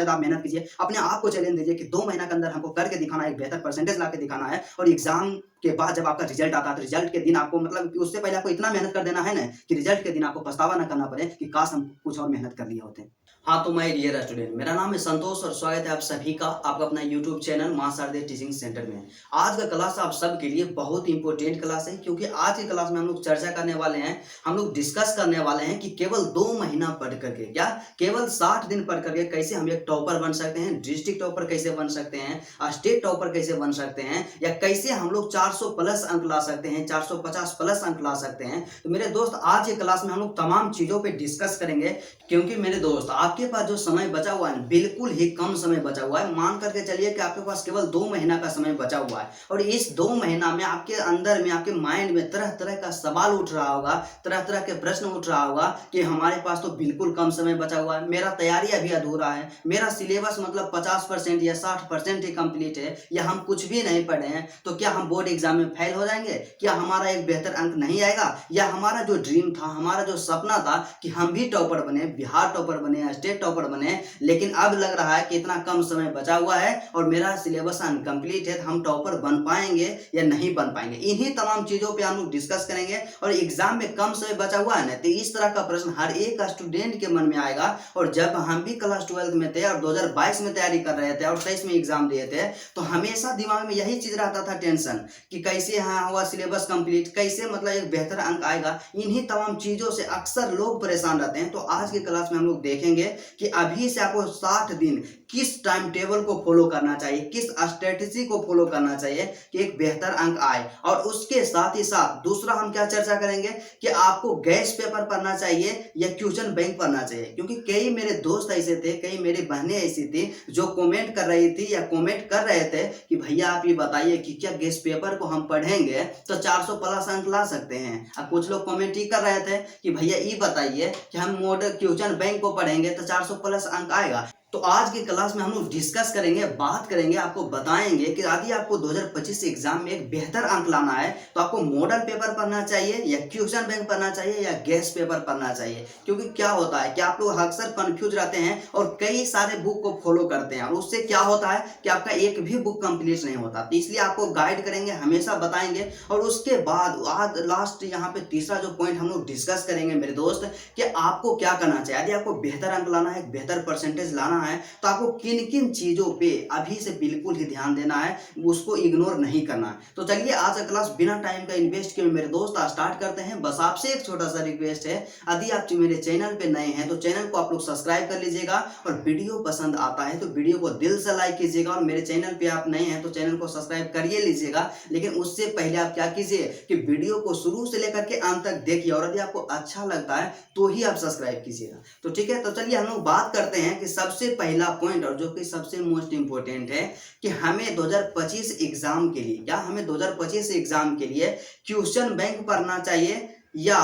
आप मेहनत कीजिए, अपने आप को चैलेंज दीजिए कि 2 महीना के अंदर हमको करके दिखाना है, एक बेहतर परसेंटेज ला के दिखाना है और एग्ज़ाम के बाद जब आपका रिज़ल्ट आता है, तो रिज़ल्ट के दिन आपको मतलब कि उससे पहले आपको इतना मेहनत कर देना है ना कि रिज़ल्ट के दिन आपको पछतावा ना करना पड़े कि काश हम कुछ और मेहनत कर लिए होते। हाँ, तो माय डियर स्टूडेंट, मेरा नाम है संतोष और स्वागत है आप सभी का आपका अपना यूट्यूब चैनल माँ शारदे टीचिंग सेंटर में। आज का क्लास आप सबके लिए बहुत इंपॉर्टेंट क्लास है, क्योंकि आज की क्लास में हम लोग चर्चा करने वाले हैं, हम लोग डिस्कस करने वाले हैं कि केवल 2 महीना पढ़ करके, क्या केवल 60 दिन पढ़ करके कैसे हम एक टॉपर बन सकते हैं, डिस्ट्रिक्ट टॉपर कैसे बन सकते हैं, स्टेट टॉपर कैसे बन सकते हैं, या कैसे हम लोग 400 प्लस अंक ला सकते हैं, 450 प्लस अंक ला सकते हैं। तो मेरे दोस्त, आज की क्लास में हम लोग तमाम चीज़ों पे डिस्कस करेंगे, क्योंकि मेरे दोस्त आपके पास जो समय बचा हुआ है, बिल्कुल ही कम समय बचा हुआ है। मान करके चलिए कि आपके पास केवल 2 महीना का समय बचा हुआ है और इस 2 महीना में आपके अंदर में, आपके माइंड में तरह-तरह का सवाल उठ रहा होगा, तरह-तरह के प्रश्न उठ रहा होगा कि हमारे पास तो बिल्कुल कम समय बचा हुआ है, मेरा तैयारी अभी अधूरा है, मेरा सिलेबस मतलब 50% या 60% ही कंप्लीट है, या हम कुछ भी नहीं पढ़े हैं, तो क्या हम बोर्ड एग्जाम में फेल हो जाएंगे? क्या हमारा एक बेहतर अंक नहीं आएगा? या हमारा जो ड्रीम था, हमारा जो सपना था कि हम भी टॉपर बने, बिहार टॉपर बने या स्टेट टॉपर बने, लेकिन अब लग रहा है कि इतना कम समय बचा हुआ है और मेरा सिलेबस अनकम्प्लीट है, तो हम टॉपर बन पाएंगे या नहीं बन पाएंगे? इन्हीं तमाम चीजों पे हम लोग डिस्कस करेंगे। और एग्जाम में कम समय बचा हुआ है ना, तो इस तरह का प्रश्न हर एक स्टूडेंट के मन में आएगा। और जब हम भी क्लास 12 में थे और 2022 में तैयारी कर रहे थे और 23 में एग्जाम दिए थे, तो हमेशा दिमाग में यही चीज रहता था, टेंशन कि कैसे हाँ हुआ सिलेबस कंप्लीट, कैसे मतलब एक बेहतर अंक आएगा। इन्हीं तमाम चीजों से अक्सर लोग परेशान रहते हैं। तो आज की क्लास में हम लोग देखेंगे कि अभी से आपको 60 दिन किस टाइम टेबल को फॉलो करना चाहिए, किस स्ट्रेटेजी को फॉलो करना चाहिए कि एक बेहतर अंक आए। और उसके साथ ही साथ दूसरा हम क्या चर्चा करेंगे कि आपको गैस पेपर पढ़ना चाहिए या क्वेश्चन बैंक पढ़ना चाहिए, क्योंकि कई मेरे दोस्त ऐसे थे, कई मेरी बहनें ऐसी थी जो कमेंट कर रही थी या कमेंट कर रहे थे कि भैया आप ये बताइए कि क्या गैस पेपर को हम पढ़ेंगे तो 400 प्लस अंक ला सकते हैं। अब कुछ लोग कमेंट ही कर रहे थे कि भैया ये बताइए कि हम मॉडल क्वेश्चन बैंक को पढ़ेंगे तो 400 प्लस अंक आएगा। तो आज की क्लास में हम लोग डिस्कस करेंगे, बात करेंगे, आपको बताएंगे कि यदि आपको 2025 एग्जाम में एक बेहतर अंक लाना है तो आपको मॉडल पेपर पढ़ना चाहिए या क्वेश्चन बैंक पढ़ना चाहिए या गैस पेपर पढ़ना चाहिए। क्योंकि क्या होता है कि आप लोग अक्सर कंफ्यूज रहते हैं और कई सारे बुक को फॉलो करते हैं, और उससे क्या होता है कि आपका एक भी बुक कंप्लीट नहीं होता। तो इसलिए आपको गाइड करेंगे, हमेशा बताएंगे। और उसके बाद आज लास्ट यहाँ पे तीसरा जो पॉइंट हम लोग डिस्कस करेंगे मेरे दोस्त, कि आपको क्या करना चाहिए यदि आपको बेहतर अंक लाना है, बेहतर परसेंटेज लाना है, तो आपको किन किन चीजों पे अभी से बिल्कुल ही ध्यान देना है, उसको इग्नोर नहीं करना है। तो चलिए आज का क्लास बिना टाइम का इन्वेस्ट किए मेरे दोस्त स्टार्ट करते हैं। बस आपसे एक छोटा सा रिक्वेस्ट है, यदि आप मेरे चैनल पे नए हैं तो चैनल को आप लोग सब्सक्राइब कर लीजिएगा, और वीडियो पसंद आता है तो वीडियो को दिल से लाइक कीजिएगा। और मेरे चैनल पे आप नए हैं तो चैनल को सब्सक्राइब करिए लीजिएगा, लेकिन उससे पहले आप क्या कीजिए कि वीडियो को शुरू से लेकर के अंत तक देखिए, और यदि आपको अच्छा लगता है तो ही आप सब्सक्राइब कीजिएगा। तो ठीक है, तो चलिए हम लोग बात करते हैं कि सबसे पहला पॉइंट, और जो कि सबसे मोस्ट इंपोर्टेंट है, कि हमें 2025 एग्जाम के लिए, क्या हमें 2025 एग्जाम के लिए क्वेश्चन बैंक पढ़ना चाहिए या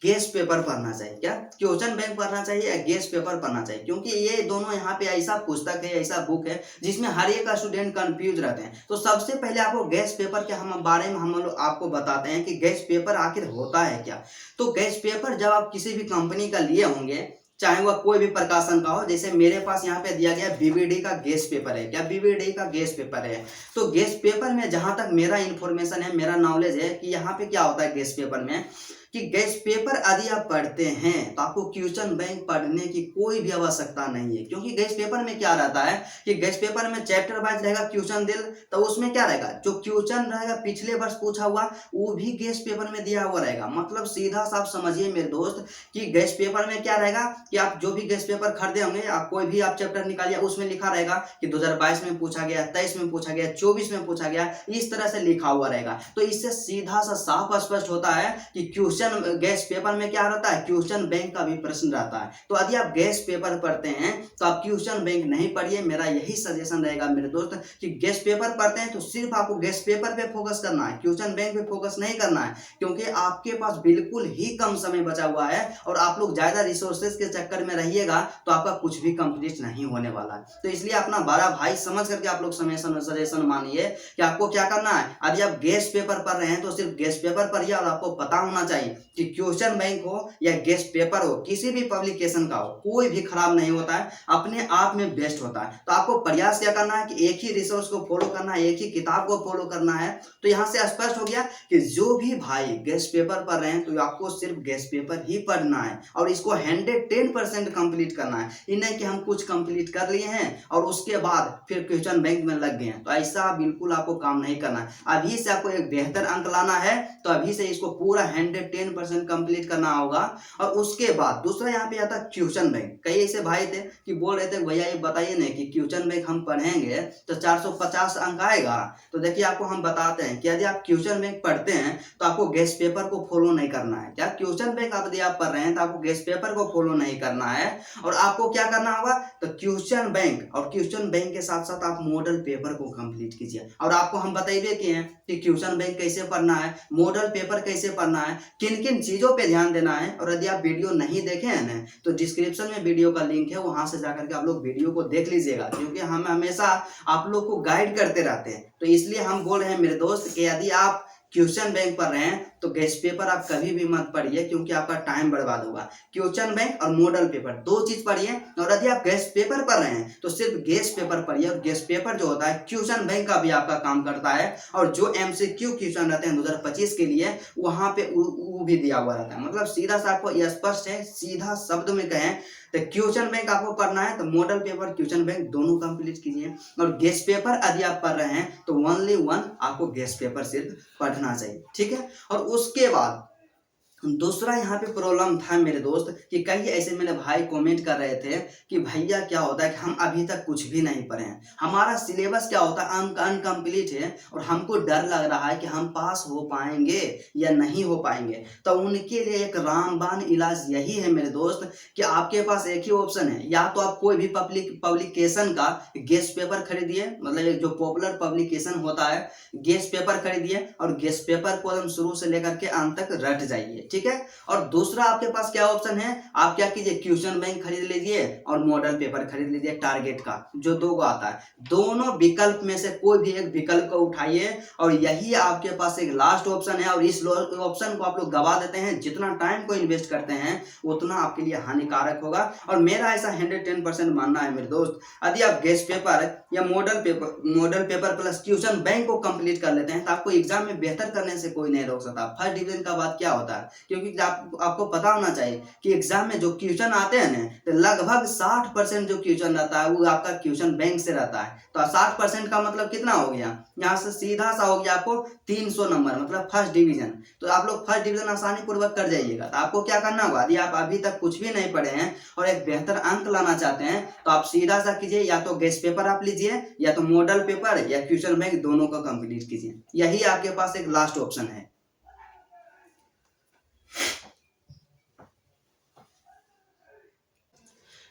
गैस पेपर पढ़ना चाहिए? क्या क्वेश्चन बैंक पढ़ना चाहिए या गैस पेपर पढ़ना चाहिए? क्योंकि ये दोनों यहाँ पे ऐसा पुस्तक है, ऐसा बुक है जिसमें हर एक स्टूडेंट कंफ्यूज रहते हैं। तो सबसे पहले आपको गैस पेपर के हम बारे में हम लोग आपको बताते हैं कि गैस पेपर आखिर होता है क्या। तो गैस पेपर जब आप किसी भी कंपनी का लिए होंगे, चाहे वह कोई भी प्रकाशन का हो, जैसे मेरे पास यहाँ पे दिया गया बीबीडी का गैस पेपर है, क्या बीबीडी का गैस पेपर है। तो गैस पेपर में जहां तक मेरा इंफॉर्मेशन है, मेरा नॉलेज है कि यहाँ पे क्या होता है गैस पेपर में, कि गैस पेपर यदि आप पढ़ते हैं तो आपको क्वेश्चन बैंक पढ़ने की कोई भी आवश्यकता नहीं है। क्योंकि गैस पेपर में क्या रहता है कि गैस पेपर में चैप्टर वाइज रहेगा क्वेश्चन दिल, तो उसमें क्या रहेगा, जो क्वेश्चन रहेगा पिछले वर्ष पूछा हुआ वो भी गैस पेपर में दिया हुआ रहेगा। मतलब सीधा साफ समझिए मेरे दोस्त कि गैस पेपर में क्या रहेगा कि आप जो भी गैस पेपर खरीदे होंगे, आप कोई भी आप चैप्टर निकालिए, उसमें लिखा रहेगा कि 2022 में पूछा गया, 23 में पूछा गया, 24 में पूछा गया, इस तरह से लिखा हुआ रहेगा। तो इससे सीधा सा साफ स्पष्ट होता है कि क्वेश्चन गैस पेपर में क्या रहता है, क्वेश्चन बैंक का भी प्रश्न रहता है। तो यदि आप गैस पेपर पढ़ते हैं तो आप क्वेश्चन बैंक नहीं पढ़िए, मेरा यही सजेशन रहेगा मेरे दोस्त कि गैस पेपर पढ़ते हैं तो सिर्फ आपको गैस पेपर पे फोकस करना है, क्वेश्चन बैंक पे फोकस नहीं करना है। क्योंकि आपके पास बिल्कुल ही कम समय बचा हुआ है और आप लोग ज्यादा रिसोर्सेज के चक्कर में रहिएगा तो आपका कुछ भी कंप्लीट नहीं होने वाला है। तो इसलिए अपना बड़ा भाई समझ करके आप लोग सजेशन मानिए कि आपको क्या करना है। यदि आप गैस पेपर पढ़ रहे हैं तो सिर्फ गैस पेपर पढ़िए, और आपको पता होना चाहिए कि क्वेश्चन बैंक हो या गेस्ट पेपर हो, किसी भी पब्लिकेशन का हो, कोई भी खराब नहीं होता है, अपने आप में बेस्ट होता है। तो आपको प्रयास क्या करना है कि एक ही रिसोर्स को फॉलो करना है, एक ही किताब को फॉलो करना है। तो यहाँ से स्पष्ट हो गया कि जो भी भाई गेस्ट पेपर पढ़ रहे हैं तो आपको सिर्फ गेस्ट पेपर ही पढ़ना है और इसको 110% कंप्लीट करना है। ये नहीं कि हम कुछ कंप्लीट कर लिए हैं और उसके बाद फिर क्वेश्चन बैंक में लग गए हैं, तो ऐसा बिल्कुल आपको काम नहीं करना है। अभी से आपको एक बेहतर अंक लाना है तो अभी से इसको पूरा 110% कंप्लीट करना होगा। और उसके बाद दूसरा यहाँ पे आता है क्वेश्चन बैंक। कई ऐसे भाई थे कि बोल रहे थे भैया ये बताइए ना कि क्वेश्चन बैंक हम पढ़ेंगे तो 450 अंक आएगा। तो देखिए आपको हम बताते हैं कि यदि आप क्वेश्चन बैंक पढ़ते हैं तो आपको गेस्ट पेपर को फॉलो नहीं करना है। क्या क्वेश्चन बैंक यदि आप पढ़ रहे हैं तो आपको गेस्ट पेपर को फॉलो नहीं करना है और आपको क्या करना होगा तो क्वेश्चन बैंक और क्वेश्चन बैंक के साथ साथ आप मॉडल पेपर को कंप्लीट कीजिए। और आपको हम बताइए कि हैं कि क्वेश्चन बैंक कैसे पढ़ना है, मॉडल पेपर कैसे पढ़ना है, किन किन चीजों पे ध्यान देना है। और यदि आप वीडियो नहीं देखे हैं ना तो डिस्क्रिप्शन में वीडियो का लिंक है, वहां से जाकर के आप लोग वीडियो को देख लीजिएगा, क्योंकि हम हमेशा आप लोग को गाइड करते रहते हैं। तो इसलिए हम बोल रहे हैं मेरे दोस्त कि यदि आप क्वेश्चन बैंक पढ़ रहे हैं तो गेस्ट पेपर आप कभी भी मत पढ़िए, क्योंकि आपका टाइम बर्बाद होगा। क्वेश्चन बैंक और मॉडल पेपर दो चीज पढ़िए। और यदि आप गेस्ट पेपर पढ़ रहे हैं तो सिर्फ गेस्ट पेपर पढ़िए। और गेस्ट पेपर जो होता है क्वेश्चन बैंक का भी आपका काम करता है, और जो MCQ क्वेश्चन रहते हैं 2025 के लिए वहां पे वो भी दिया हुआ रहता है। मतलब सीधा सा आपको यह स्पष्ट है, सीधा शब्द में कहें तो क्वेश्चन बैंक आपको पढ़ना है तो मॉडल पेपर क्वेश्चन बैंक दोनों कंप्लीट कीजिए। और गेस्ट पेपर यदि आप पढ़ रहे हैं तो ओनली वन आपको गेस्ट पेपर सिर्फ पढ़ना चाहिए, ठीक है। और उसके बाद दूसरा यहाँ पे प्रॉब्लम था मेरे दोस्त कि कई ऐसे मेरे भाई कमेंट कर रहे थे कि भैया क्या होता है कि हम अभी तक कुछ भी नहीं पढ़े हैं, हमारा सिलेबस क्या होता है अनकम्प्लीट है और हमको डर लग रहा है कि हम पास हो पाएंगे या नहीं हो पाएंगे। तो उनके लिए एक रामबाण इलाज यही है मेरे दोस्त कि आपके पास एक ही ऑप्शन है, या तो आप कोई भी पब्लिकेशन का गेस्ट पेपर खरीदिए, मतलब एक जो पॉपुलर पब्लिकेशन होता है गेस्ट पेपर खरीदिए और गेस्ट पेपर को एकदम शुरू से लेकर के अंत तक रट जाइए, ठीक है। और दूसरा आपके पास क्या ऑप्शन है, आप क्या कीजिए क्वेश्चन बैंक खरीद लीजिए और मॉडल पेपर खरीद लीजिए टारगेट का, जो दो को आता है। दोनों विकल्प में से कोई भी एक विकल्प को उठाइए और यही आपके पास एक लास्ट ऑप्शन है। और इस ऑप्शन को आप लोग गवा देते हैं, जितना टाइम को इन्वेस्ट करते हैं उतना आपके लिए हानिकारक होगा। और मेरा ऐसा 110% मानना है मेरे दोस्त, यदि आप गेस्ट पेपर या model paper plus question bank को कंप्लीट कर लेते हैं तो आपको एग्जाम में बेहतर करने से कोई नहीं रोक सकता। फर्स्ट डिवीजन का बात क्या होता है, क्योंकि आपको पता होना चाहिए कि एग्जाम में जो क्वेश्चन आते हैं ना तो लगभग 60% जो क्वेश्चन रहता है वो आपका क्वेश्चन बैंक से रहता है। तो 60% का मतलब कितना हो गया, यहाँ से सीधा सा हो गया आपको 300 नंबर, मतलब फर्स्ट डिवीजन। तो आप लोग फर्स्ट डिवीजन आसानी पूर्वक कर जाइएगा। तो आपको क्या करना होगा, यदि आप अभी तक कुछ भी नहीं पढ़े हैं और एक बेहतर अंक लाना चाहते हैं तो आप सीधा सा कीजिए, या तो गेस्ट पेपर आप लीजिए या तो मॉडल पेपर या क्वेश्चन बैंक, दोनों का कंप्लीट कीजिए। यही आपके पास एक लास्ट ऑप्शन है।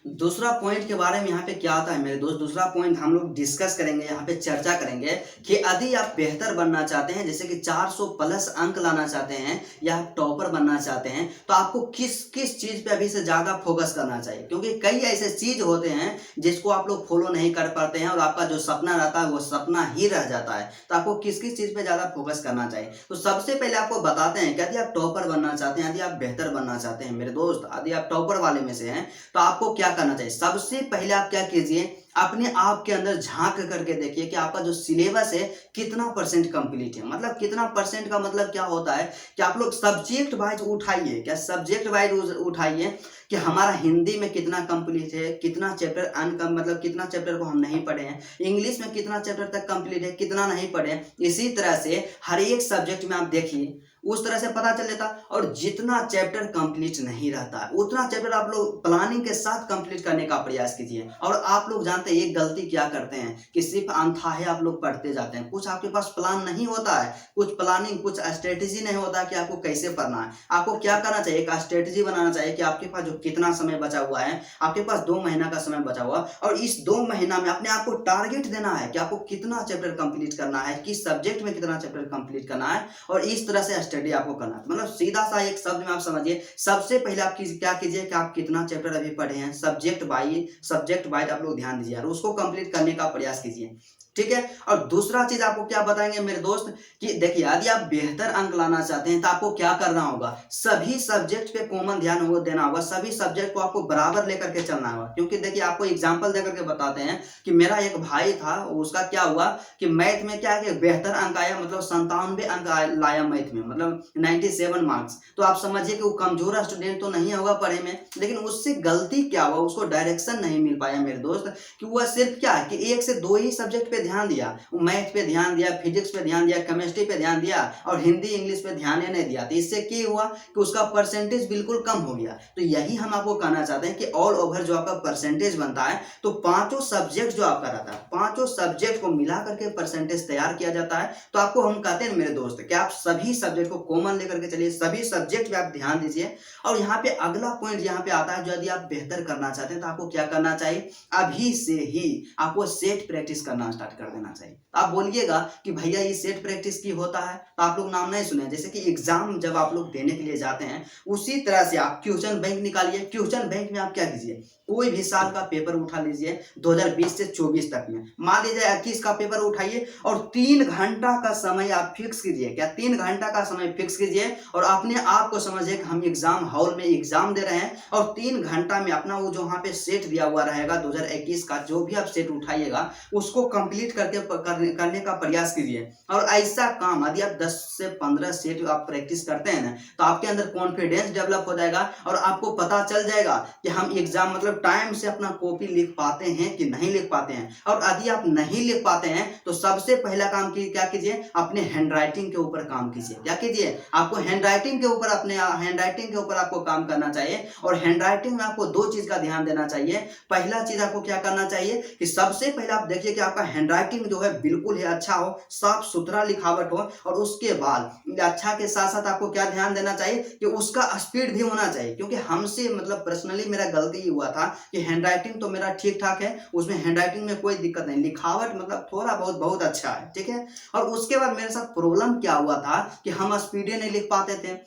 दूसरा पॉइंट के बारे में यहाँ पे क्या आता है मेरे दोस्त, दूसरा पॉइंट हम लोग डिस्कस करेंगे, यहाँ पे चर्चा करेंगे कि यदि आप बेहतर बनना चाहते हैं, जैसे कि 400 प्लस अंक लाना चाहते हैं या आप टॉपर बनना चाहते हैं, तो आपको किस किस चीज पे अभी से ज्यादा फोकस करना चाहिए। क्योंकि कई ऐसे चीज होते हैं जिसको आप लोग फॉलो नहीं कर पाते हैं और आपका जो सपना रहता है वो सपना ही रह जाता है। तो आपको किस किस चीज पे ज्यादा फोकस करना चाहिए। तो सबसे पहले आपको बताते हैं कि यदि आप टॉपर बनना चाहते हैं, यदि आप बेहतर बनना चाहते हैं मेरे दोस्त, यदि आप टॉपर वाले में से हैं तो आपको क्या करना चाहिए। सबसे पहले आप क्या कीजिए, अपने आप के अंदर झांक करके देखिए कि आपका जो सिलेबस है कितना परसेंट कंप्लीट है। मतलब कितना परसेंट का मतलब क्या होता है कि आप लोग सब्जेक्ट वाइज उठाइए, क्या सब्जेक्ट वाइज उठाइए कि हमारा हिंदी में कितना कंप्लीट है, कितना चैप्टर मतलब कितना चैप्टर को हम नहीं पढ़े हैं, इंग्लिश में कितना चैप्टर तक कंप्लीट है, कितना नहीं पढ़े हैं। इसी तरह से हर एक सब्जेक्ट में आप देखिए, उस तरह से पता चल जाता। और जितना चैप्टर कंप्लीट नहीं रहता है उतना चैप्टर आप लोग प्लानिंग के साथ कंप्लीट करने का प्रयास कीजिए। और आप लोग जानते हैं एक गलती क्या करते हैं कि सिर्फ अनथाहे आप लोग पढ़ते जाते हैं, कुछ आपके पास प्लान नहीं होता है, कुछ प्लानिंग कुछ स्ट्रेटेजी नहीं होता कि आपको कैसे पढ़ना है। आपको क्या करना चाहिए, एक स्ट्रेटेजी बनाना चाहिए कि आपके पास जो कितना समय बचा हुआ है, आपके पास 2 महीना का समय बचा हुआ, और इस 2 महीना में अपने आप को टारगेट देना है कि आपको कितना चैप्टर कंप्लीट करना है, किस सब्जेक्ट में कितना चैप्टर कंप्लीट करना है। और इस तरह से स्टडी आपको करना है। मतलब सीधा सा एक शब्द में आप समझिए, सबसे पहले आप क्या कीजिए कि आप कितना चैप्टर अभी पढ़े हैं, सब्जेक्ट वाइज आप लोग ध्यान दीजिए और उसको कंप्लीट करने का प्रयास कीजिए, ठीक है। और दूसरा चीज आपको क्या बताएंगे मेरे दोस्त कि देखिए, यदि आप बेहतर अंक लाना चाहते हैं तो आपको क्या करना होगा, सभी सब्जेक्ट पे कॉमन ध्यान देना होगा, सभी सब्जेक्ट को आपको बराबर लेकर के चलना होगा। क्योंकि देखिए, आपको एग्जांपल देकर के बताते हैं कि मेरा एक भाई था, उसका क्या हुआ कि मैथ में क्या है कि बेहतर अंक आया, मतलब 97 अंक लाया मैथ में, मतलब 97 मार्क्स। तो आप समझिए कि वो कमजोर स्टूडेंट तो नहीं होगा पढ़े में, लेकिन उससे गलती क्या हुआ, उसको डायरेक्शन नहीं मिल पाया मेरे दोस्त, कि वह सिर्फ क्या है कि 1 से 2 ही सब्जेक्ट पे ध्यान दिया, मैथ पे ध्यान दिया, फिजिक्स पे ध्यान दिया, केमिस्ट्री पे ध्यान दिया और हिंदी इंग्लिश पे ध्यान ही नहीं दिया। तो इससे क्या हुआ कि उसका परसेंटेज बिल्कुल कम हो गया। तो यही हम आपको कहना चाहते हैं कि ऑल ओवर जो आपका परसेंटेज बनता है, तो पांचों सब्जेक्ट जो आपका रहता है, पांचों सब्जेक्ट को मिला करके परसेंटेज तैयार किया जाता है। तो आपको हम कहते हैं मेरे दोस्त कि आप सभी सब्जेक्ट को कॉमन लेकर के चलिए, सभी सब्जेक्ट पे आप ध्यान दीजिए। और यहाँ पे अगला पॉइंट यहाँ पे आता है, जो यदि आप बेहतर करना चाहते हैं तो आपको क्या करना चाहिए, अभी से ही आपको सेट प्रैक्टिस करना स्टार्ट कर देना चाहिए। तो आप बोलिएगा कि भैया ये सेट प्रैक्टिस की होता है, तो आप लोग नाम नहीं सुने। जैसे कि एग्जाम जब आप लोग देने के लिए जाते हैं, उसी तरह से आप क्वेश्चन बैंक निकालिए। क्वेश्चन बैंक में आप क्या कीजिए, कोई भी साल का पेपर उठा लीजिए 2020 से 24 तक में, मान लीजिए 21 का पेपर उठाइए और 3 घंटा का समय आप फिक्स कीजिए। क्या 3 घंटा का समय फिक्स कीजिए और अपने आप को समझिए कि हम एग्जाम हॉल में एग्जाम दे रहे हैं और 3 घंटा में अपना वो जो वहाँ पे सेट दिया हुआ रहेगा 2021 का, जो भी आप सेट उठाइएगा उसको कंप्लीट करने का प्रयास कीजिए। और ऐसा काम यदि आप 10 से 15 सेट आप प्रैक्टिस करते हैं ना, तो आपके अंदर कॉन्फिडेंस डेवलप हो जाएगा और आपको पता चल जाएगा कि हम एग्जाम मतलब टाइम से अपना कॉपी लिख पाते हैं कि नहीं लिख पाते हैं। और यदि आप नहीं लिख पाते हैं तो सबसे पहला काम क्या कीजिए, अपने हैंड राइटिंग के ऊपर काम कीजिए। क्या कीजिए, आपको हैंड राइटिंग के ऊपर, अपने हैंड राइटिंग के ऊपर आपको काम करना चाहिए। और हैंड राइटिंग में आपको 2 चीज का ध्यान देना चाहिए। पहला चीज आपको क्या करना चाहिए कि सबसे पहले आप देखिए कि आपका हैंड राइटिंग जो है बिल्कुल ही अच्छा हो, साफ सुथरा लिखावट हो। और उसके बाद अच्छा के साथ साथ आपको क्या ध्यान देना चाहिए कि उसका स्पीड भी होना चाहिए। क्योंकि हमसे मतलब पर्सनली मेरा गलती हुआ था कि हैंड राइटिंग तो मेरा ठीक ठाक है, उसमें हैंड राइटिंग में कोई दिक्कत नहीं, लिखावट मतलब थोड़ा बहुत अच्छा है, ठीक है। और उसके बाद मेरे साथ प्रॉब्लम क्या हुआ था कि हम स्पीड नहीं लिख पाते थे।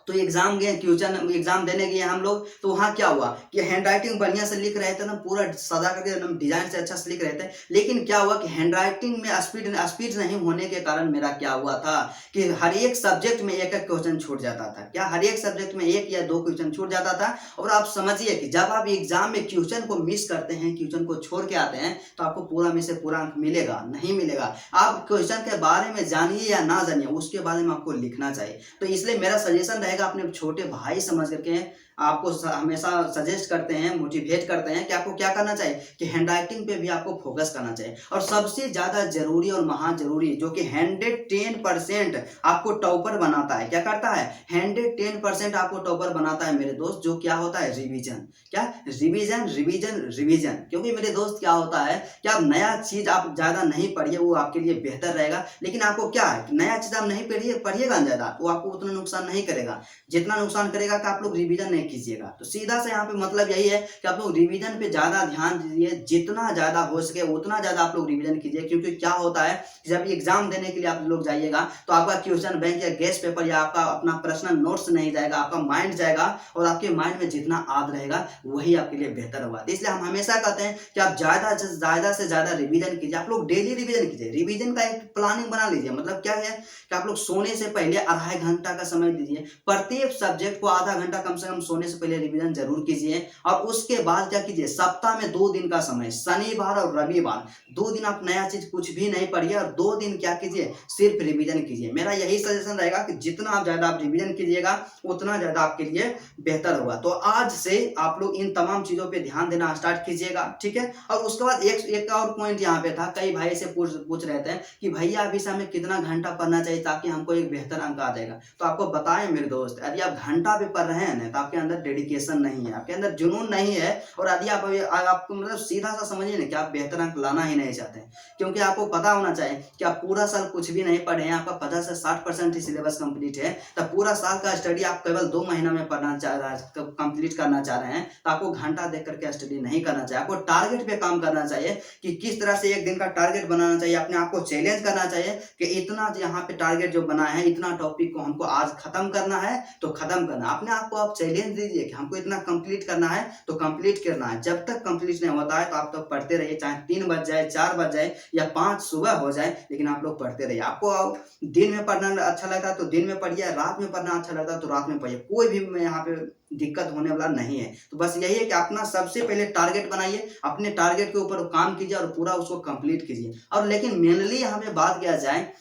तो एग्जाम गए, क्वेश्चन एग्जाम देने गए हम लोग, तो वहाँ क्या हुआ कि हैंड राइटिंग बढ़िया से लिख रहे थे ना, पूरा सदा करके एकदम डिजाइन से अच्छा से लिख रहे थे। लेकिन क्या हुआ कि हैंड राइटिंग में स्पीड नहीं होने के कारण मेरा क्या हुआ था कि हर एक सब्जेक्ट में एक क्वेश्चन छूट जाता था। क्या हर एक सब्जेक्ट में 1 या 2 क्वेश्चन छूट जाता था। और आप समझिए कि जब आप एग्जाम में क्वेश्चन को मिस करते हैं, क्वेश्चन को छोड़ के आते हैं, तो आपको पूरा में से पूरा अंक मिलेगा नहीं मिलेगा। आप क्वेश्चन के बारे में जानिए या ना जानिए, उसके बारे में आपको लिखना चाहिए। तो इसलिए मेरा सजेशन रहेगा, अपने छोटे भाई समझ करके आपको हमेशा सजेस्ट करते हैं, मोटिवेट करते हैं कि आपको क्या करना चाहिए कि हैंड राइटिंग पे भी आपको फोकस करना चाहिए। और सबसे ज्यादा जरूरी और महा जरूरी जो कि 110% आपको टॉपर बनाता है, क्या करता है, 110% आपको टॉपर बनाता है मेरे दोस्त, जो क्या होता है, रिवीजन। क्या रिवीजन रिवीजन रिवीजन। क्योंकि मेरे दोस्त क्या होता है कि आप नया चीज आप ज्यादा नहीं पढ़िए, वो आपके लिए बेहतर रहेगा। लेकिन आपको क्या है, नया चीज आप नहीं पढ़िएगा ज्यादा, वो आपको उतना नुकसान नहीं करेगा जितना नुकसान करेगा कि आप लोग रिवीजन नहीं कीजिएगा। तो सीधा से यहाँ पे मतलब यही है कि आप लोग रिवीजन पे ज्यादा ध्यान दीजिए, जितना ज्यादा हो सके उतना ज्यादा आप लोग रिवीजन कीजिए। क्योंकि क्या होता है, जब एग्जाम देने के लिए आप लोग जाइएगा तो आपका क्वेश्चन बैंक या गेस्ट पेपर या आपका अपना पर्सनल नोट्स नहीं जाएगा, आपका माइंड जाएगा। और आपके माइंड में जितना याद रहेगा वही आपके लिए बेहतर होगा। तो इसलिए हम हमेशा कहते हैं कि आप ज्यादा से ज्यादा रिवीजन कीजिए। आप लोग डेली रिवीजन कीजिए, रिवीजन का एक प्लानिंग बना लीजिए। मतलब क्या है कि आप लोग सोने से पहले 2.5 घंटा का समय दीजिए, प्रत्येक सब्जेक्ट को आधा घंटा कम से कम सोने से पहले रिवीजन जरूर कीजिए। और उसके बाद क्या कीजिए, सप्ताह में 2 दिन का समय, शनिवार और रविवार, 2 दिन आप नया चीज कुछ भी नहीं पढ़िए और 2 दिन क्या कीजिए, सिर्फ रिवीजन कीजिए। मेरा यही सजेशन रहेगा कि जितना आप ज्यादा आप रिवीजन कीजिएगा उतना ज्यादा आपके लिए बेहतर होगा। तो आज से आप लोग इन तमाम चीजों पे ध्यान देना स्टार्ट कीजिएगा, ठीक है। और उसके बाद एक और पॉइंट यहाँ पे था, कई भाई से पूछ रहे थे कि भैया अभी से हमें कितना घंटा पढ़ना चाहिए ताकि हमको एक बेहतर अंक आ जाएगा। तो आपको बताएं मेरे दोस्त, यदि आप घंटा पे पढ़ रहे हैं ना, तो आपके अंदर डेडिकेशन नहीं है, आपके अंदर जुनून नहीं है, और यदि आपको मतलब सीधा सा समझिए ना कि आप बेहतर अंक लाना ही नहीं चाहते, क्योंकि आपको पता होना चाहिए कि आप पूरा साल कुछ भी नहीं पढ़े हैं, आपका 50 से 60% ही सिलेबस कंप्लीट है, तब पूरा साल का स्टडी आप केवल 2 महीना में पढ़ना चाह रहे हैं, कंप्लीट करना चाह रहे हैं, तो आपको घंटा देख करके स्टडी नहीं करना चाहिए, आपको टारगेट पे काम करना चाहिए कि किस तरह से एक दिन का टारगेट बनाना चाहिए, अपने आप को चैलेंज करना चाहिए कि इतना यहाँ पे टारगेट जो बनाया है, इतना टॉपिक को हमको आज खत्म करना है तो खत्म करना। अपने आप को आप चैलेंज दीजिए कि हमको इतना कंप्लीट करना है तो कंप्लीट करना है। जब तक कंप्लीट नहीं होता है तो आप तो पढ़ते रहिए, चाहे 3 बज जाए, 4 बज जाए या 5 सुबह हो जाए, लेकिन आप लोग पढ़ते रहिए। आपको दिन में पढ़ना अच्छा लगता है तो दिन में पढ़िए, रात में पढ़ना अच्छा लगता है तो रात में पढ़िए, कोई भी यहाँ पे दिक्कत होने वाला नहीं है। तो बस यही है कि अपना सबसे पहले टारगेट बनाइए, अपने टारगेट के ऊपर काम कीजिए और पूरा उसको कंप्लीट कीजिए। और लेकिन मेनली यहाँ पे बात किया जाए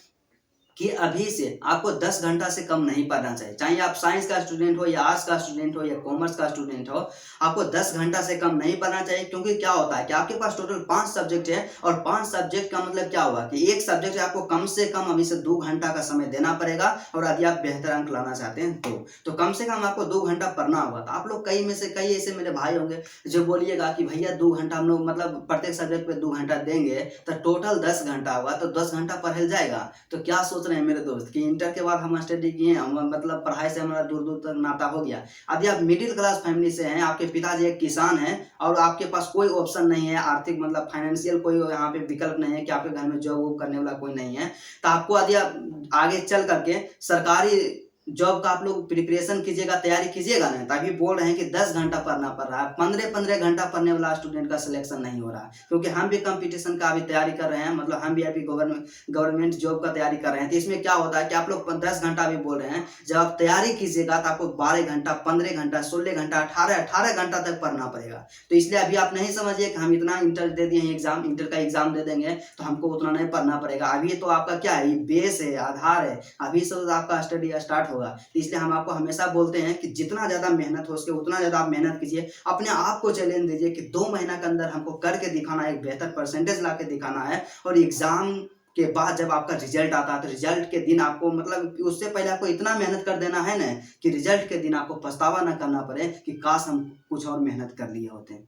कि अभी से आपको 10 घंटा से कम नहीं पढ़ना चाहिए, चाहे आप साइंस का स्टूडेंट हो या आर्ट्स का स्टूडेंट हो या कॉमर्स का स्टूडेंट हो, आपको 10 घंटा से कम नहीं पढ़ना चाहिए। क्योंकि क्या होता है कि आपके पास टोटल 5 सब्जेक्ट है, और 5 सब्जेक्ट का मतलब क्या हुआ कि एक सब्जेक्ट आपको कम से कम अभी से 2 घंटा का समय देना पड़ेगा, और यदि आप बेहतर अंक लाना चाहते हैं तो कम से कम आपको 2 घंटा पढ़ना होगा। तो आप लोग कई में से कई ऐसे मेरे भाई होंगे जो बोलिएगा कि भैया 2 घंटा हम लोग मतलब प्रत्येक सब्जेक्ट पे 2 घंटा देंगे तो टोटल 10 घंटा हुआ, तो 10 घंटा पढ़े जाएगा। तो क्या सोच रहे हैं मेरे दोस्त कि इंटर के बाद हम स्टडी किए, हम मतलब पढ़ाई से हमारा दूर दूर तक नाता हो गया। यदि आप मिडिल क्लास फैमिली से हैं, आपके पिताजी एक किसान हैं और आपके पास कोई ऑप्शन नहीं है आर्थिक मतलब फाइनेंशियल कोई यहाँ पे विकल्प नहीं है कि आपके घर में जॉब वॉब करने वाला कोई नहीं है, तो आपको यदि आप आगे चल करके सरकारी जॉब का आप लोग प्रिपरेशन कीजिएगा, तैयारी कीजिएगा ना, तभी बोल रहे हैं कि 10 घंटा पढ़ना पड़ रहा है। 15-15 घंटा पढ़ने वाला स्टूडेंट का सिलेक्शन नहीं हो रहा है, क्योंकि हम भी कंपटीशन का अभी तैयारी कर रहे हैं, मतलब हम भी अभी गवर्नमेंट जॉब का तैयारी कर रहे हैं। तो इसमें क्या होता है कि आप लोग 10 घंटा भी बोल रहे हैं, जब आप तैयारी कीजिएगा तो आपको 12 घंटा, 15 घंटा, 16 घंटा, 18 घंटा तक पढ़ना पड़ेगा। तो इसलिए अभी आप नहीं समझिए कि हम इतना इंटर दे दिए हैं, एग्जाम इंटर का एग्जाम दे देंगे तो हमको उतना नहीं पढ़ना पड़ेगा। अभी तो आपका क्या है, बेस है, आधार है, अभी से तो आपका स्टडी स्टार्ट होगा। इसलिए हम आपको हमेशा बोलते हैं कि जितना ज़्यादा मेहनत हो सके उतना ज़्यादा आप मेहनत कीजिए, अपने आप को चैलेंज दीजिए कि 2 महीना के अंदर हमको करके दिखाना है, एक बेहतर परसेंटेज ला के दिखाना है। और एग्ज़ाम के बाद जब आपका रिजल्ट आता है तो रिजल्ट के दिन आपको मतलब उससे पहले आपको इतना मेहनत कर देना है ना कि रिजल्ट के दिन आपको पछतावा ना करना पड़े कि काश हम कुछ और मेहनत कर लिए होते।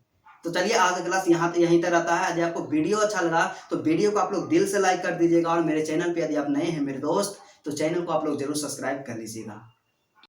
तो चलिए आज का क्लास यहीं तक रहता है। यदि आपको वीडियो अच्छा लगा तो वीडियो को आप लोग दिल से लाइक कर दीजिएगा, और मेरे चैनल पे यदि आप नए हैं मेरे दोस्त तो चैनल को आप लोग जरूर सब्सक्राइब कर लीजिएगा।